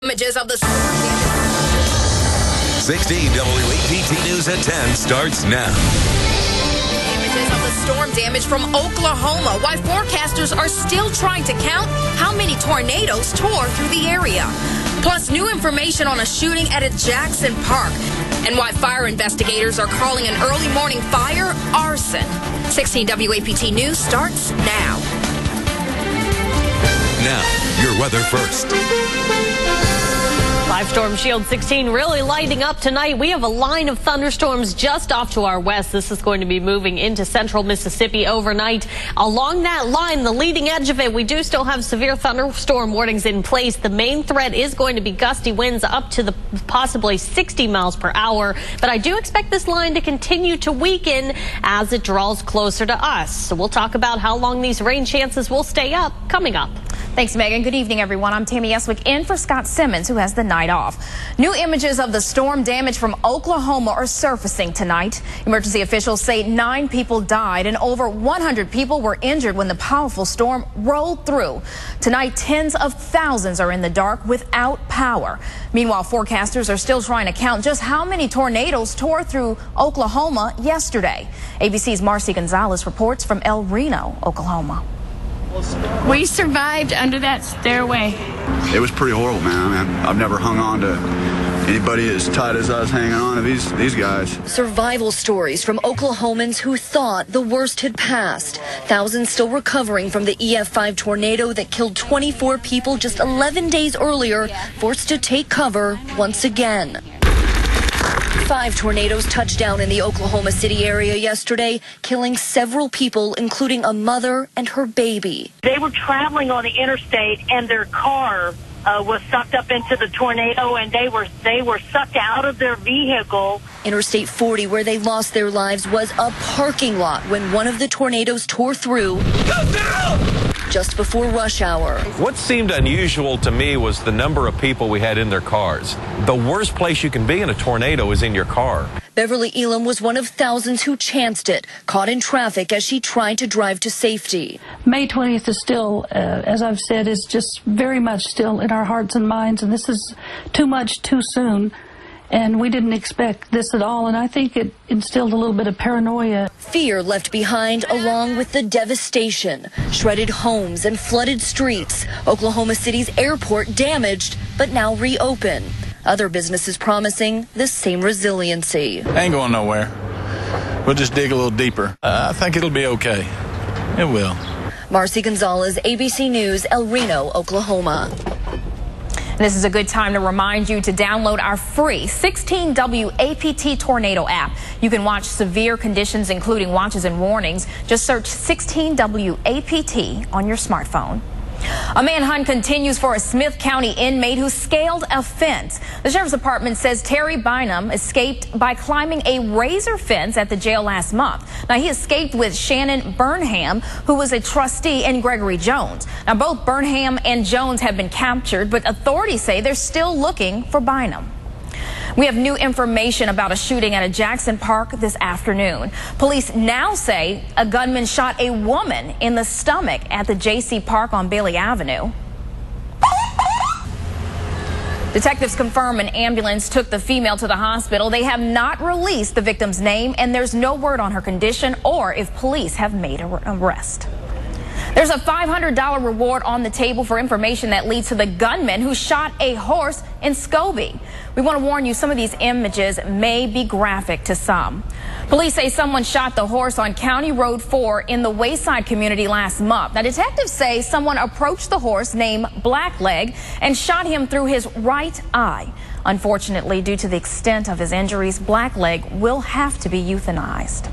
Images of the 16 WAPT News at 10 starts now. Images of the storm damage from Oklahoma. Why forecasters are still trying to count how many tornadoes tore through the area. Plus, new information on a shooting at a Jackson Park. And why fire investigators are calling an early morning fire arson. 16 WAPT News starts now. Now, your weather first. Live Storm Shield 16 really lighting up tonight. We have a line of thunderstorms just off to our west. This is going to be moving into central Mississippi overnight. Along that line, the leading edge of it, we do still have severe thunderstorm warnings in place. The main threat is going to be gusty winds up to the possibly 60 miles per hour. But I do expect this line to continue to weaken as it draws closer to us. So we'll talk about how long these rain chances will stay up coming up. Thanks, Megan. Good evening, everyone. I'm Tammy Eswick in for Scott Simmons, who has the night off. New images of the storm damage from Oklahoma are surfacing tonight. Emergency officials say 9 people died and over 100 people were injured when the powerful storm rolled through. Tonight, tens of thousands are in the dark without power. Meanwhile, forecasters are still trying to count just how many tornadoes tore through Oklahoma yesterday. ABC's Marcy Gonzalez reports from El Reno, Oklahoma. We survived under that stairway. It was pretty horrible, man. I mean, I've never hung on to anybody as tight as I was hanging on to these guys. Survival stories from Oklahomans who thought the worst had passed. Thousands still recovering from the EF5 tornado that killed 24 people just 11 days earlier, forced to take cover once again. 5 tornadoes touched down in the Oklahoma City area yesterday, killing several people, including a mother and her baby. They were traveling on the interstate, and their car was sucked up into the tornado, and they were sucked out of their vehicle. Interstate 40, where they lost their lives, was a parking lot when one of the tornadoes tore through just before rush hour. What seemed unusual to me was the number of people we had in their cars. The worst place you can be in a tornado is in your car. Beverly Elam was one of thousands who chanced it, caught in traffic as she tried to drive to safety. May 20th is still, as I've said, is just very much still in our hearts and minds, and this is too much too soon. And we didn't expect this at all, and I think it instilled a little bit of paranoia. Fear left behind along with the devastation. Shredded homes and flooded streets. Oklahoma City's airport damaged, but now reopened. Other businesses promising the same resiliency. Ain't going nowhere. We'll just dig a little deeper. I think it'll be okay. It will. Marcy Gonzalez, ABC News, El Reno, Oklahoma. This is a good time to remind you to download our free 16 WAPT Tornado app. You can watch severe conditions, including watches and warnings. Just search 16 WAPT on your smartphone. A manhunt continues for a Smith County inmate who scaled a fence. The Sheriff's Department says Terry Bynum escaped by climbing a razor fence at the jail last month. Now, he escaped with Shannon Burnham, who was a trustee, and Gregory Jones. Now, both Burnham and Jones have been captured, but authorities say they're still looking for Bynum. We have new information about a shooting at a Jackson Park this afternoon. Police now say a gunman shot a woman in the stomach at the JC Park on Bailey Avenue. Detectives confirm an ambulance took the female to the hospital. They have not released the victim's name, and there's no word on her condition or if police have made an arrest. There's a $500 reward on the table for information that leads to the gunman who shot a horse in Scobie. We want to warn you, some of these images may be graphic to some. Police say someone shot the horse on County Road 4 in the Wayside community last month. Now, detectives say someone approached the horse named Blackleg and shot him through his right eye. Unfortunately, due to the extent of his injuries, Blackleg will have to be euthanized.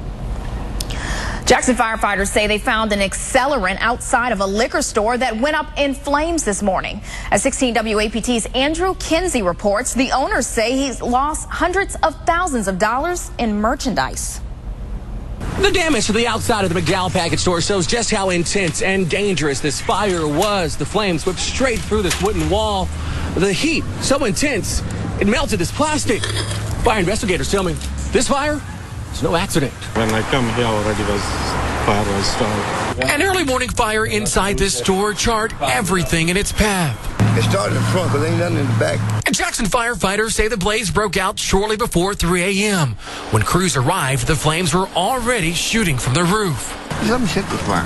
Jackson firefighters say they found an accelerant outside of a liquor store that went up in flames this morning. As 16 WAPT's Andrew Kinsey reports, the owners say he's lost hundreds of thousands of dollars in merchandise. The damage to the outside of the McDowell package store shows just how intense and dangerous this fire was. The flames whipped straight through this wooden wall. The heat so intense, it melted this plastic. Fire investigators tell me this fire is no accident. When I come here already, fire was started. An early morning fire inside this store charred everything in its path. It started in the front because ain't nothing in the back. And Jackson firefighters say the blaze broke out shortly before 3 a.m. When crews arrived, the flames were already shooting from the roof. Something set the fire.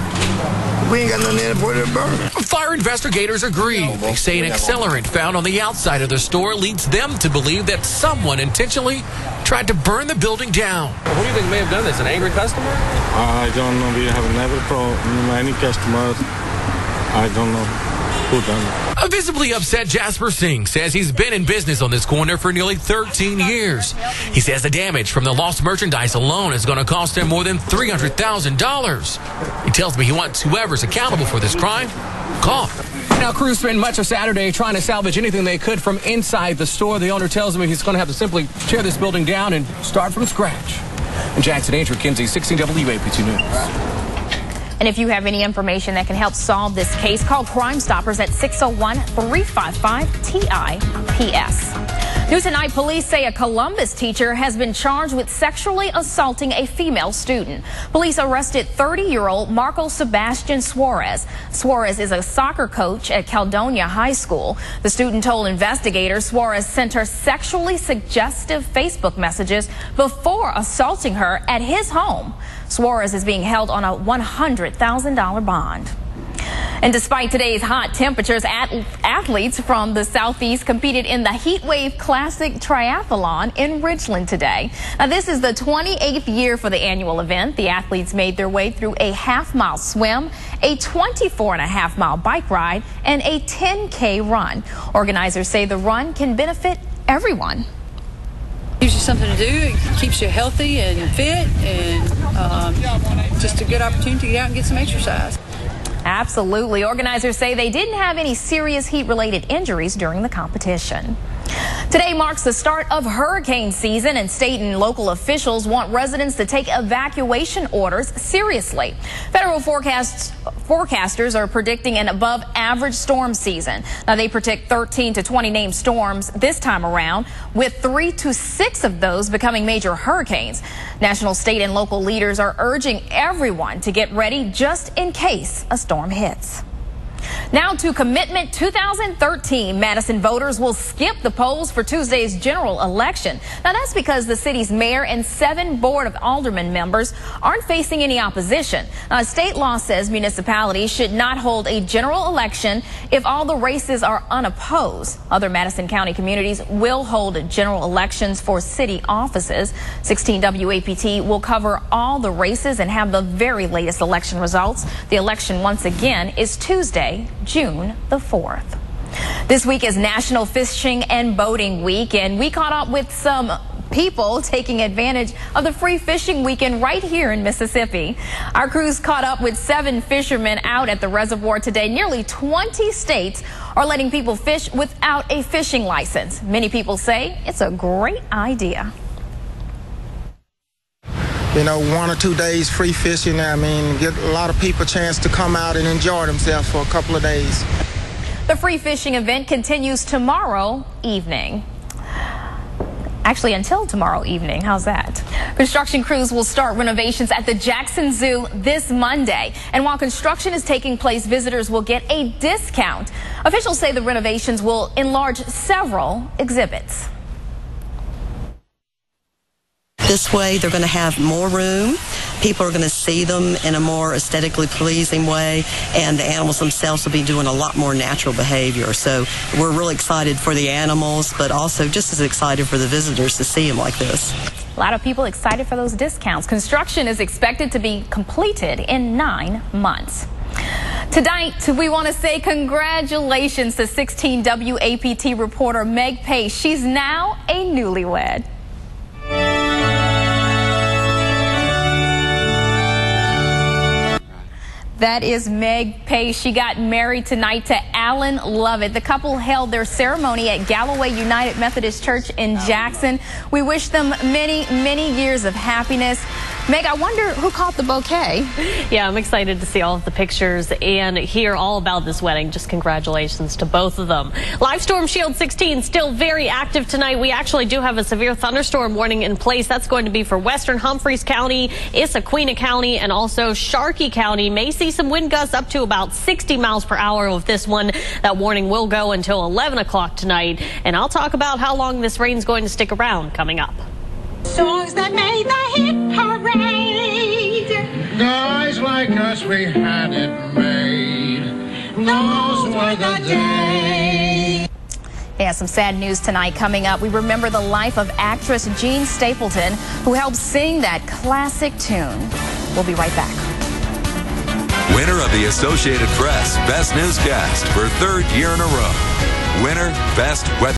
We ain't got nothing in it for it to burn. Fire investigators agree. They say an accelerant found on the outside of the store leads them to believe that someone intentionally tried to burn the building down. Who do you think may have done this? An angry customer? I don't know. We have never any customers. I don't know who done it. A visibly upset Jasper Singh says he's been in business on this corner for nearly 13 years. He says the damage from the lost merchandise alone is going to cost him more than $300,000. He tells me he wants whoever's accountable for this crime caught. Now, crews spent much of Saturday trying to salvage anything they could from inside the store. The owner tells me he's going to have to simply tear this building down and start from scratch. In Jackson, Andrew Kinsey, 16 WAPT News. And if you have any information that can help solve this case, call Crime Stoppers at 601-355-TIPS. New tonight, police say a Columbus teacher has been charged with sexually assaulting a female student. Police arrested 30-year-old Marco Sebastian Suarez. Suarez is a soccer coach at Caledonia High School. The student told investigators Suarez sent her sexually suggestive Facebook messages before assaulting her at his home. Suarez is being held on a $100,000 bond. And despite today's hot temperatures, athletes from the Southeast competed in the Heat Wave Classic Triathlon in Richland today. Now, this is the 28th year for the annual event. The athletes made their way through a half-mile swim, a 24.5-mile bike ride, and a 10K run. Organizers say the run can benefit everyone. Gives you something to do, it keeps you healthy and fit, and just a good opportunity to get out and get some exercise. Absolutely. Organizers say they didn't have any serious heat-related injuries during the competition. Today marks the start of hurricane season, and state and local officials want residents to take evacuation orders seriously. Federal forecasters are predicting an above-average storm season. Now, they predict 13 to 20 named storms this time around, with 3 to 6 of those becoming major hurricanes. National, state, and local leaders are urging everyone to get ready just in case a storm hits. Now to Commitment 2013. Madison voters will skip the polls for Tuesday's general election. Now, that's because the city's mayor and 7 Board of Aldermen members aren't facing any opposition. State law says municipalities should not hold a general election if all the races are unopposed. Other Madison County communities will hold general elections for city offices. 16 WAPT will cover all the races and have the very latest election results. The election, once again, is Tuesday, June the 4th. This week is National Fishing and Boating Week, and we caught up with some people taking advantage of the free fishing weekend right here in Mississippi. Our crews caught up with 7 fishermen out at the reservoir today. Nearly 20 states are letting people fish without a fishing license. Many people say it's a great idea. You know, 1 or 2 days free fishing, I mean, get a lot of people a chance to come out and enjoy themselves for a couple of days. The free fishing event continues tomorrow evening. Actually, until tomorrow evening. How's that? Construction crews will start renovations at the Jackson Zoo this Monday. And while construction is taking place, visitors will get a discount. Officials say the renovations will enlarge several exhibits. This way, they're going to have more room. People are going to see them in a more aesthetically pleasing way, and the animals themselves will be doing a lot more natural behavior. So we're really excited for the animals, but also just as excited for the visitors to see them like this. A lot of people excited for those discounts. Construction is expected to be completed in 9 months. Tonight, we want to say congratulations to 16 WAPT reporter Meg Pace. She's now a newlywed. That is Meg Pace. She got married tonight to Alan Lovett. The couple held their ceremony at Galloway United Methodist Church in Jackson. We wish them many, many years of happiness. Meg, I wonder who caught the bouquet. Yeah, I'm excited to see all of the pictures and hear all about this wedding. Just congratulations to both of them. Live storm Shield 16 still very active tonight. We actually do have a severe thunderstorm warning in place. That's going to be for western Humphreys County, Issaquena County, and also Sharkey County. May see some wind gusts up to about 60 miles per hour with this one. That warning will go until 11 o'clock tonight. And I'll talk about how long this rain's going to stick around coming up. Songs that made the hit parade. Guys like us, we had it made. Those were the days. Yeah, some sad news tonight coming up. We remember the life of actress Jean Stapleton, who helped sing that classic tune. We'll be right back. Winner of the Associated Press Best Newscast for third year in a row. Winner, Best Weather.